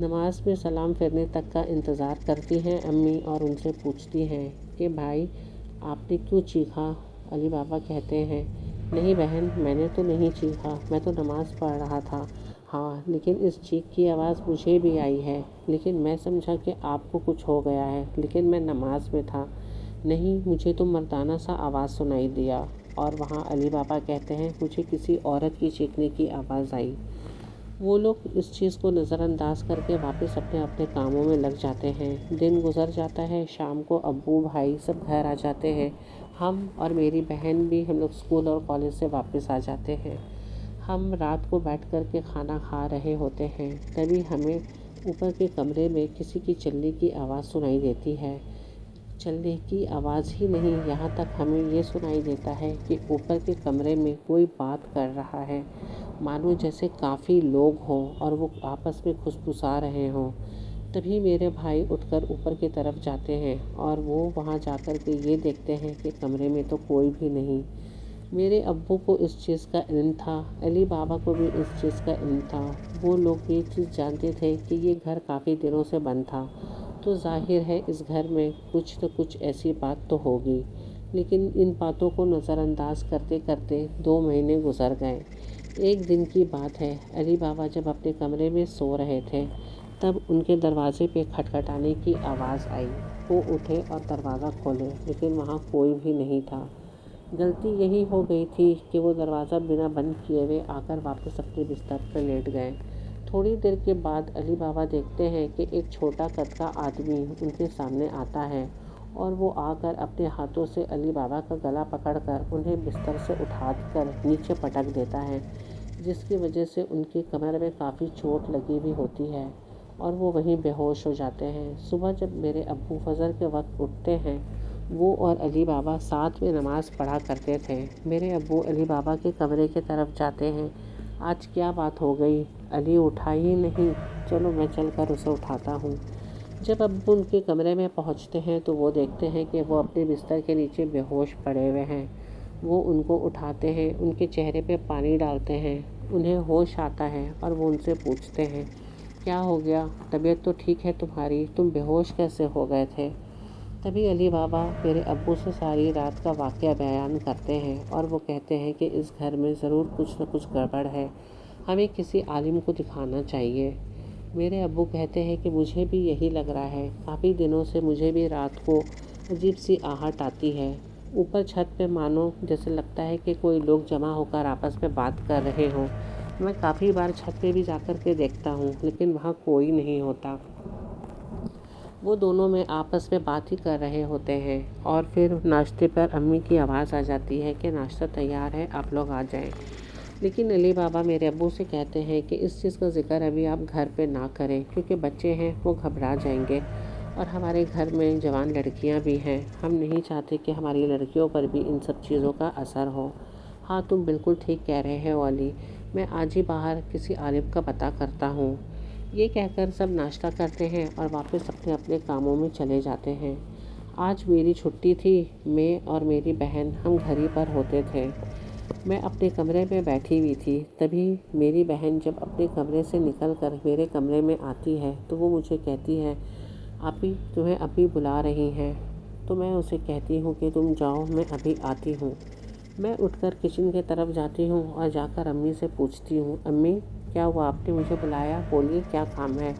نماز میں سلام پھیرنے تک کا انتظار کرتی ہیں امی اور ان سے پوچھتی ہیں کہ بھائی آپ نے کیوں چیخا؟ علی بابا کہتے ہیں نہیں بہن، میں نے تو نہیں چیخا، میں تو نماز پڑھ رہا تھا۔ ہاں لیکن اس چیخ کی آواز مجھے بھی آئی ہے، لیکن میں سمجھا کہ آپ کو کچھ ہو گیا ہے، لیکن میں نماز میں تھا۔ نہیں، مجھے تو مردانہ سا آواز سنائی دیا۔ اور وہاں علی بابا کہتے ہیں مجھے کسی عورت کی چیخنے کی آواز آئی۔ وہ لوگ اس چیز کو نظر انداز کر کے واپس اپنے اپنے کاموں میں لگ جاتے ہیں۔ دن گزر جاتا ہے، شام کو ابو بھائی سب گھر آ جاتے ہیں۔ ہم اور میری بہن بھی، ہم لوگ اسکول اور کالج سے واپس آ جاتے ہیں۔ ہم رات کو بیٹھ کر کے کھانا کھا رہے ہوتے ہیں، تبھی ہمیں اوپر کے کمرے میں کسی کی چلنے کی آواز سنائی دیتی ہے۔ چلنے کی آواز ہی نہیں، یہاں تک ہمیں یہ سنائی دیتا ہے کہ اوپر کے کمرے میں کوئی بات کر رہا ہے، مانو جیسے کافی لوگ ہوں اور وہ آپس میں کھسپھسا رہے ہوں۔ تبھی میرے بھائی اٹھ کر اوپر کی طرف جاتے ہیں اور وہ وہاں جا کر کے یہ دیکھتے ہیں کہ کمرے میں تو کوئی بھی نہیں۔ میرے ابو کو اس چیز کا علم تھا، علی بابا کو بھی اس چیز کا علم تھا۔ وہ لوگ یہ چیز جانتے تھے کہ یہ گھر کافی دنوں سے بند تھا، تو ظاہر ہے اس گھر میں کچھ نہ کچھ ایسی بات تو ہوگی۔ لیکن ان باتوں کو نظر انداز کرتے کرتے 2 مہینے گزر گئے۔ ایک دن کی بات ہے، علی بابا جب اپنے کمرے میں سو رہے تھے تب ان کے دروازے پہ کھٹکھٹانے کی آواز آئی۔ وہ اٹھے اور دروازہ کھولے، لیکن وہاں کوئی بھی نہیں تھا۔ غلطی یہی ہو گئی تھی کہ وہ دروازہ بنا بند کیے ہوئے آ کر واپس اپنے بستر پر لیٹ گئے۔ تھوڑی دیر کے بعد علی بابا دیکھتے ہیں کہ ایک چھوٹا قد کا آدمی ان کے سامنے آتا ہے اور وہ آ کر اپنے ہاتھوں سے علی بابا کا گلا پکڑ کر انہیں بستر سے اٹھا کر نیچے پٹک دیتا ہے، جس کی وجہ سے ان کی کمر میں کافی چوٹ لگی ہوئی ہوتی ہے اور وہ وہیں بے ہوش ہو جاتے ہیں۔ صبح جب میرے ابو فجر کے وقت اٹھتے ہیں، وہ اور علی بابا ساتھ میں نماز پڑھا کرتے تھے۔ میرے ابو علی بابا کے کمرے کی طرف جاتے ہیں۔ آج کیا بات ہو گئی؟ علی اٹھا ہی نہیں، چلو میں چل کر اسے اٹھاتا ہوں۔ جب ابو ان کے کمرے میں پہنچتے ہیں تو وہ دیکھتے ہیں کہ وہ اپنے بستر کے نیچے بے ہوش پڑے ہوئے ہیں۔ وہ ان کو اٹھاتے ہیں، ان کے چہرے پہ پانی ڈالتے ہیں، انہیں ہوش آتا ہے اور وہ ان سے پوچھتے ہیں کیا ہو گیا؟ طبیعت تو ٹھیک ہے تمہاری، تم بے ہوش کیسے ہو گئے تھے؟ تبھی علی بابا میرے ابو سے ساری رات کا واقعہ بیان کرتے ہیں اور وہ کہتے ہیں کہ اس گھر میں ضرور کچھ نہ کچھ گڑبڑ ہے، ہمیں کسی عالم کو دکھانا چاہیے۔ میرے ابو کہتے ہیں کہ مجھے بھی یہی لگ رہا ہے، کافی دنوں سے مجھے بھی رات کو عجیب سی آہٹ آتی ہے۔ اوپر چھت پہ مانو جیسے لگتا ہے کہ کوئی لوگ جمع ہو کر آپس میں بات کر رہے ہوں۔ میں کافی بار چھت پہ بھی جا کر کے دیکھتا ہوں، لیکن وہاں کوئی نہیں ہوتا۔ وہ دونوں میں آپس میں بات ہی کر رہے ہوتے ہیں اور پھر ناشتے پر امی کی آواز آ جاتی ہے کہ ناشتہ تیار ہے، آپ لوگ آ جائیں۔ لیکن علی بابا میرے ابو سے کہتے ہیں کہ اس چیز کا ذکر ابھی آپ گھر پہ نہ کریں، کیونکہ بچے ہیں، وہ گھبرا جائیں گے اور ہمارے گھر میں جوان لڑکیاں بھی ہیں، ہم نہیں چاہتے کہ ہماری لڑکیوں پر بھی ان سب چیزوں کا اثر ہو۔ ہاں تم بالکل ٹھیک کہہ رہے ہو علی، میں آج ہی باہر کسی عالم کا پتہ کرتا ہوں۔ یہ کہہ کر سب ناشتہ کرتے ہیں اور واپس اپنے اپنے کاموں میں چلے جاتے ہیں۔ آج میری چھٹی تھی، میں اور میری بہن ہم گھر ہی پر ہوتے تھے۔ میں اپنے کمرے میں بیٹھی ہوئی تھی، تبھی میری بہن جب اپنے کمرے سے نکل کر میرے کمرے میں آتی ہے تو وہ مجھے کہتی ہے آپی تمہیں اپی بلا رہی ہیں۔ تو میں اسے کہتی ہوں کہ تم جاؤ، میں ابھی آتی ہوں۔ میں اٹھ کر کچن کی طرف جاتی ہوں اور جا کر امی سے پوچھتی ہوں امی کیا ہوا، آپ نے مجھے بلایا، بولیے کیا کام ہے؟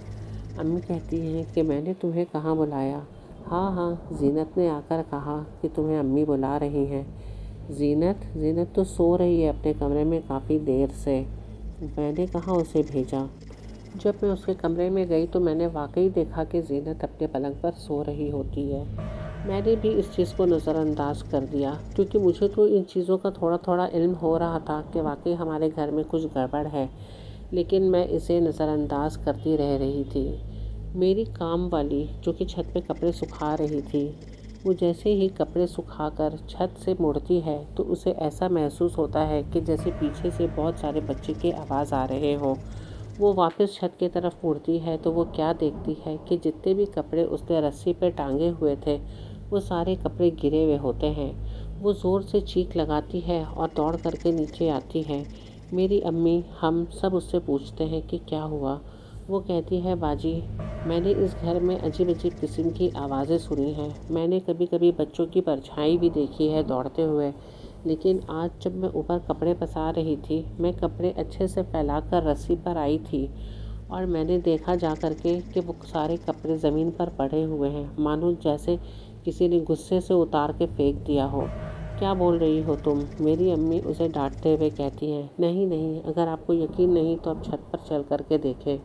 امی کہتی ہیں کہ میں نے تمہیں کہاں بلایا، ہاں زینت نے آ کر کہا کہ تمہیں امی بلا رہی ہیں۔ زینت تو سو رہی ہے اپنے کمرے میں کافی دیر سے، میں نے کہاں اسے بھیجا۔ جب میں اس کے کمرے میں گئی تو میں نے واقعی دیکھا کہ زینت اپنے پلنگ پر سو رہی ہوتی ہے۔ میں نے بھی اس چیز کو نظر انداز کر دیا، کیونکہ مجھے تو ان چیزوں کا تھوڑا تھوڑا علم ہو رہا تھا کہ واقعی ہمارے گھر میں کچھ گڑبڑ ہے، لیکن میں اسے نظر انداز کرتی رہ رہی تھی۔ میری کام والی جو کہ چھت پہ کپڑے سکھا رہی تھی، وہ جیسے ہی کپڑے سکھا کر چھت سے مڑتی ہے تو اسے ایسا محسوس ہوتا ہے کہ جیسے پیچھے سے بہت سارے بچے کی آواز آ رہے ہوں۔ وہ واپس چھت کی طرف مڑتی ہے تو وہ کیا دیکھتی ہے کہ جتنے بھی کپڑے اس نے رسی پہ ٹانگے ہوئے تھے وہ سارے کپڑے گرے ہوئے ہوتے ہیں۔ وہ زور سے چیخ لگاتی ہے اور دوڑ کر کے نیچے آتی ہے۔ میری امی ہم سب اس سے پوچھتے ہیں کہ کیا ہوا؟ وہ کہتی ہے باجی میں نے اس گھر میں عجیب عجیب قسم کی آوازیں سنی ہیں، میں نے کبھی کبھی بچوں کی پرچھائی بھی دیکھی ہے دوڑتے ہوئے، لیکن آج جب میں اوپر کپڑے پسار رہی تھی، میں کپڑے اچھے سے پھیلا کر رسی پر آئی تھی اور میں نے دیکھا جا کر کے کہ وہ سارے کپڑے زمین پر پڑے ہوئے ہیں، مانو جیسے کسی نے غصے سے اتار کے پھینک دیا ہو۔ کیا بول رہی ہو تم؟ میری امی اسے ڈانٹتے ہوئے کہتی ہیں، نہیں نہیں، اگر آپ کو یقین نہیں تو اب چھت پر چل کر کے دیکھیں۔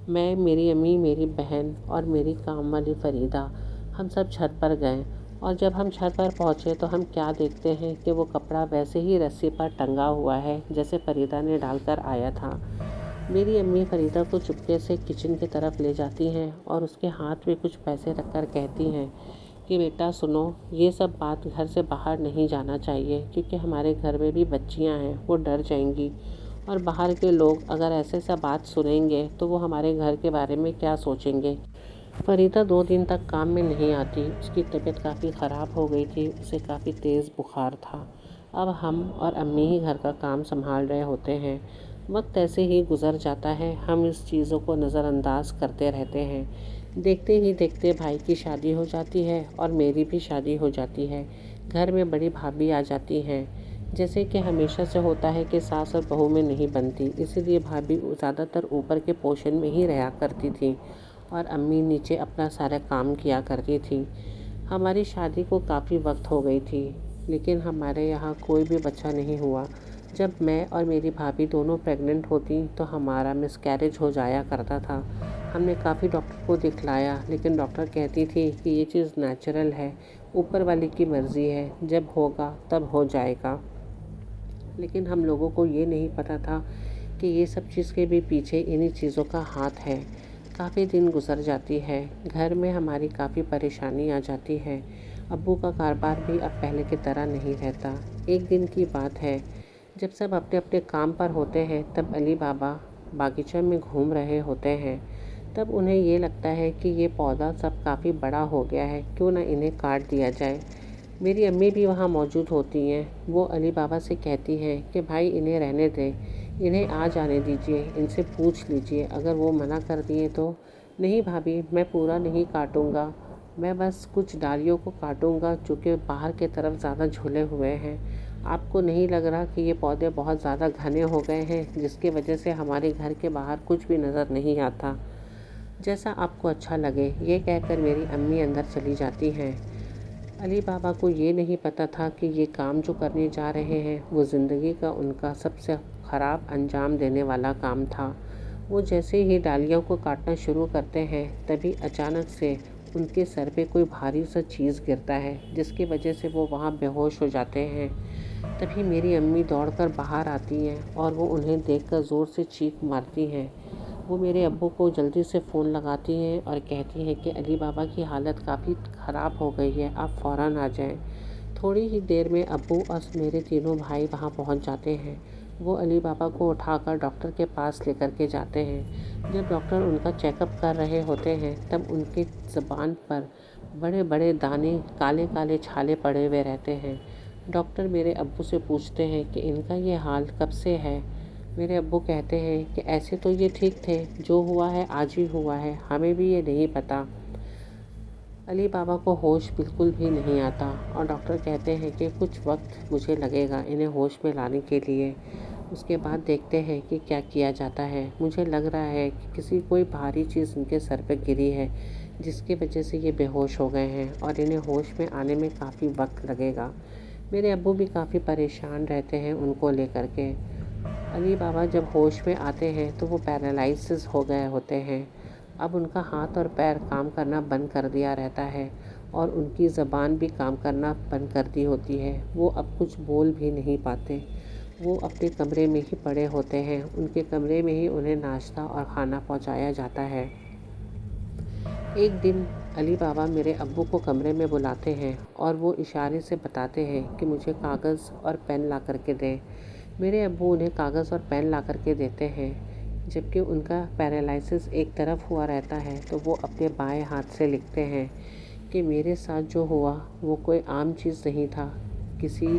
میں، میری امی، میری بہن اور میری کام والی فریدہ ہم سب چھت پر گئے، اور جب ہم چھت پر پہنچے تو ہم کیا دیکھتے ہیں کہ وہ کپڑا ویسے ہی رسی پر ٹنگا ہوا ہے جیسے فریدہ نے ڈال کر آیا تھا۔ میری امی فریدہ کو چپکے سے کچن کی طرف لے جاتی ہیں اور اس کے ہاتھ میں کچھ پیسے رکھ کر کہتی ہیں کہ بیٹا سنو، یہ سب بات گھر سے باہر نہیں جانا چاہیے، کیونکہ ہمارے گھر میں بھی بچیاں ہیں، وہ ڈر جائیں گی، اور باہر کے لوگ اگر ایسے سب بات سنیں گے تو وہ ہمارے گھر کے بارے میں کیا سوچیں گے۔ فریدہ 2 دن تک کام میں نہیں آتی، اس کی طبیعت کافی خراب ہو گئی تھی، اسے کافی تیز بخار تھا۔ اب ہم اور امی ہی گھر کا کام سنبھال رہے ہوتے ہیں۔ وقت ایسے ہی گزر جاتا ہے، ہم اس چیزوں کو نظر انداز کرتے رہتے ہیں۔ دیکھتے ہی دیکھتے بھائی کی شادی ہو جاتی ہے اور میری بھی شادی ہو جاتی ہے۔ گھر میں بڑی بھابھی آ جاتی ہیں۔ جیسے کہ ہمیشہ سے ہوتا ہے کہ ساس اور بہو میں نہیں بنتی، اسی لیے بھابھی زیادہ تر اوپر کے پورشن میں ہی رہا کرتی تھی اور امی نیچے اپنا سارا کام کیا کرتی تھی۔ ہماری شادی کو کافی وقت ہو گئی تھی، لیکن ہمارے یہاں کوئی بھی بچہ نہیں ہوا۔ جب میں اور میری بھابھی دونوں پریگننٹ ہوتی تو ہمارا مس کیریج ہو جایا کرتا تھا۔ ہم نے کافی ڈاکٹر کو دکھلایا، لیکن ڈاکٹر کہتی تھی کہ یہ چیز نیچرل ہے، اوپر والے کی مرضی ہے، جب ہوگا تب ہو جائے گا۔ لیکن ہم لوگوں کو یہ نہیں پتہ تھا کہ یہ سب چیز کے بھی پیچھے انہی چیزوں کا ہاتھ ہے۔ کافی دن گزر جاتی ہے، گھر میں ہماری کافی پریشانی آ جاتی ہے۔ ابو کا کاروبار بھی اب پہلے کی طرح نہیں رہتا۔ ایک دن کی بات ہے، جب سب اپنے اپنے کام پر ہوتے ہیں تب علی بابا باغیچہ میں گھوم رہے ہوتے ہیں۔ تب انہیں یہ لگتا ہے کہ یہ پودا سب کافی بڑا ہو گیا ہے، کیوں نہ انہیں کاٹ دیا جائے۔ میری امی بھی وہاں موجود ہوتی ہیں۔ وہ علی بابا سے کہتی ہیں کہ بھائی انہیں رہنے دیں، انہیں آ جانے دیجیے، ان سے پوچھ لیجیے، اگر وہ منع کر دیے تو۔ نہیں بھابھی، میں پورا نہیں کاٹوں گا، میں بس کچھ ڈالیوں کو کاٹوں گا جو کہ باہر کی طرف زیادہ جھولے ہوئے ہیں۔ آپ کو نہیں لگ رہا کہ یہ پودے بہت زیادہ گھنے ہو گئے ہیں، جس کی وجہ سے ہمارے گھر کے باہر کچھ بھی نظر نہیں آتا؟ جیسا آپ کو اچھا لگے، یہ کہہ کر میری امی اندر چلی جاتی ہیں۔ علی بابا کو یہ نہیں پتہ تھا کہ یہ کام جو کرنے جا رہے ہیں وہ زندگی کا ان کا سب سے خراب انجام دینے والا کام تھا۔ وہ جیسے ہی ڈالیوں کو کاٹنا شروع کرتے ہیں، تبھی اچانک سے ان کے سر پہ کوئی بھاری سا چیز گرتا ہے، جس کی وجہ سے وہ وہاں بے ہوش ہو جاتے ہیں۔ تبھی میری امی دوڑ کر باہر آتی ہیں اور وہ انہیں دیکھ کر زور سے چیخ مارتی ہیں۔ وہ میرے ابو کو جلدی سے فون لگاتی ہیں اور کہتی ہیں کہ علی بابا کی حالت کافی خراب ہو گئی ہے، آپ فوراً آ جائیں۔ تھوڑی ہی دیر میں ابو اور میرے تینوں بھائی وہاں پہنچ جاتے ہیں۔ وہ علی بابا کو اٹھا کر ڈاکٹر کے پاس لے کر کے جاتے ہیں۔ جب ڈاکٹر ان کا چیک اپ کر رہے ہوتے ہیں تب ان کے زبان پر بڑے بڑے دانے، کالے کالے چھالے پڑے ہوئے رہتے ہیں۔ ڈاکٹر میرے ابو سے پوچھتے ہیں کہ ان کا یہ حال کب سے ہے؟ میرے ابو کہتے ہیں کہ ایسے تو یہ ٹھیک تھے، جو ہوا ہے آج ہی ہوا ہے، ہمیں بھی یہ نہیں پتہ۔ علی بابا کو ہوش بالکل بھی نہیں آتا اور ڈاکٹر کہتے ہیں کہ کچھ وقت مجھے لگے گا انہیں ہوش میں لانے کے لیے، اس کے بعد دیکھتے ہیں کہ کیا کیا جاتا ہے۔ مجھے لگ رہا ہے کہ کوئی بھاری چیز ان کے سر پہ گری ہے، جس کی وجہ سے یہ بے ہوش ہو گئے ہیں اور انہیں ہوش میں آنے میں کافی وقت لگے گا۔ میرے ابو بھی کافی پریشان رہتے ہیں ان کو لے کر کے۔ علی بابا جب ہوش میں آتے ہیں تو وہ پیرالائسس ہو گئے ہوتے ہیں۔ اب ان کا ہاتھ اور پیر کام کرنا بند کر دیا رہتا ہے اور ان کی زبان بھی کام کرنا بند کر دی ہوتی ہے۔ وہ اب کچھ بول بھی نہیں پاتے۔ وہ اپنے کمرے میں ہی پڑے ہوتے ہیں، ان کے کمرے میں ہی انہیں ناشتہ اور کھانا پہنچایا جاتا ہے۔ ایک دن علی بابا میرے ابو کو کمرے میں بلاتے ہیں اور وہ اشارے سے بتاتے ہیں کہ مجھے کاغذ اور پین لا کر کے دیں۔ میرے ابو انہیں کاغذ اور پین لا کر کے دیتے ہیں۔ جبکہ ان کا پیرالائسس ایک طرف ہوا رہتا ہے تو وہ اپنے بائیں ہاتھ سے لکھتے ہیں کہ میرے ساتھ جو ہوا وہ کوئی عام چیز نہیں تھا، کسی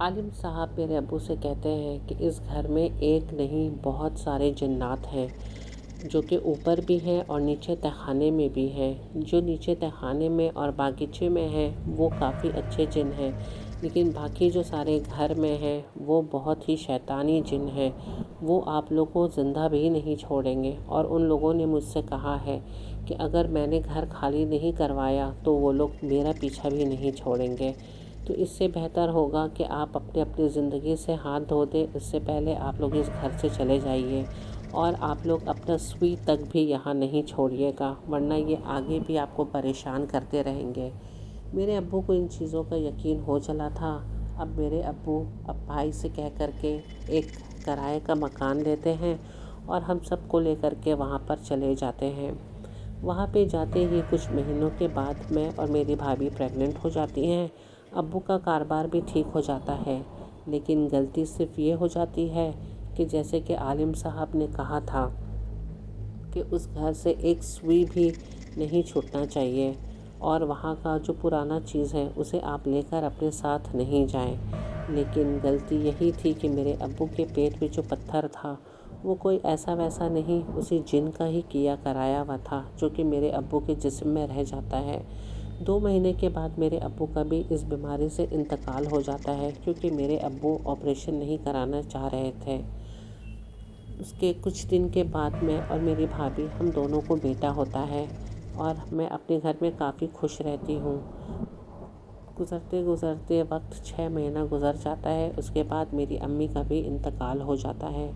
عالم صاحب میرے ابو سے کہتے ہیں کہ اس گھر میں ایک نہیں بہت سارے جنات ہیں، جو کہ اوپر بھی ہیں اور نیچے تہخانے میں بھی ہیں۔ جو نیچے تہخانے میں اور باغیچے میں ہیں وہ کافی اچھے جن ہیں، لیکن باقی جو سارے گھر میں ہیں وہ بہت ہی شیطانی جن ہیں۔ وہ آپ لوگوں کو زندہ بھی نہیں چھوڑیں گے، اور ان لوگوں نے مجھ سے کہا ہے کہ اگر میں نے گھر خالی نہیں کروایا تو وہ لوگ میرا پیچھا بھی نہیں چھوڑیں گے۔ تو اس سے بہتر ہوگا کہ آپ اپنی زندگی سے ہاتھ دھو دیں، اس سے پہلے آپ لوگ اس گھر سے چلے جائیے، اور آپ لوگ اپنا سوئی تک بھی یہاں نہیں چھوڑیے گا، ورنہ یہ آگے بھی آپ کو پریشان کرتے رہیں گے۔ میرے ابو کو ان چیزوں کا یقین ہو چلا تھا۔ اب میرے ابو بھائی سے کہہ کر کے ایک کرائے کا مکان لیتے ہیں اور ہم سب کو لے کر کے وہاں پر چلے جاتے ہیں۔ وہاں پہ جاتے ہی کچھ مہینوں کے بعد میں اور میری بھابھی پریگننٹ ہو جاتی ہیں۔ ابو کا کاروبار بھی ٹھیک ہو جاتا ہے، لیکن غلطی صرف یہ ہو جاتی ہے کہ جیسے کہ عالم صاحب نے کہا تھا کہ اس گھر سے ایک سوئی بھی نہیں چھوٹنا چاہیے، اور وہاں کا جو پرانا چیز ہے اسے آپ لے کر اپنے ساتھ نہیں جائیں۔ لیکن غلطی یہی تھی کہ میرے ابو کے پیٹ میں جو پتھر تھا وہ کوئی ایسا ویسا نہیں، اسی جن کا ہی کیا کرایا ہوا تھا، جو کہ میرے ابو کے جسم میں رہ جاتا ہے۔ 2 مہینے کے بعد میرے ابو کا بھی اس بیماری سے انتقال ہو جاتا ہے، کیونکہ میرے ابو آپریشن نہیں کرانا چاہ رہے تھے۔ اس کے کچھ دن کے بعد میں اور میری بھابھی ہم دونوں کو بیٹا ہوتا ہے، اور میں اپنے گھر میں کافی خوش رہتی ہوں۔ گزرتے گزرتے وقت 6 مہینہ گزر جاتا ہے، اس کے بعد میری امی کا بھی انتقال ہو جاتا ہے۔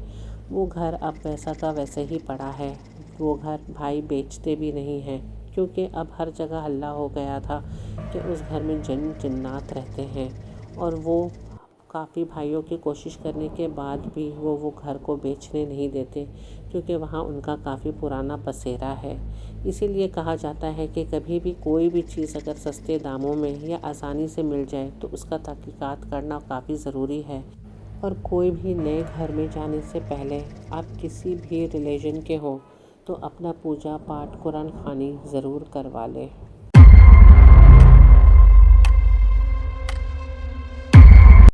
وہ گھر اب ویسا کا ویسے ہی پڑا ہے۔ وہ گھر بھائی بیچتے بھی نہیں ہیں، کیونکہ اب ہر جگہ ہلہ ہو گیا تھا کہ اس گھر میں جنات رہتے ہیں، اور وہ کافی بھائیوں کی کوشش کرنے کے بعد بھی وہ گھر کو بیچنے نہیں دیتے، کیونکہ وہاں ان کا کافی پرانا بسیرا ہے۔ اسی لیے کہا جاتا ہے کہ کبھی بھی کوئی بھی چیز اگر سستے داموں میں یا آسانی سے مل جائے تو اس کا تحقیقات کرنا کافی ضروری ہے، اور کوئی بھی نئے گھر میں جانے سے پہلے آپ کسی بھی ریلیجن کے ہوں تو اپنا پوجا پاٹ قرآن خوانی ضرور کروا لیں۔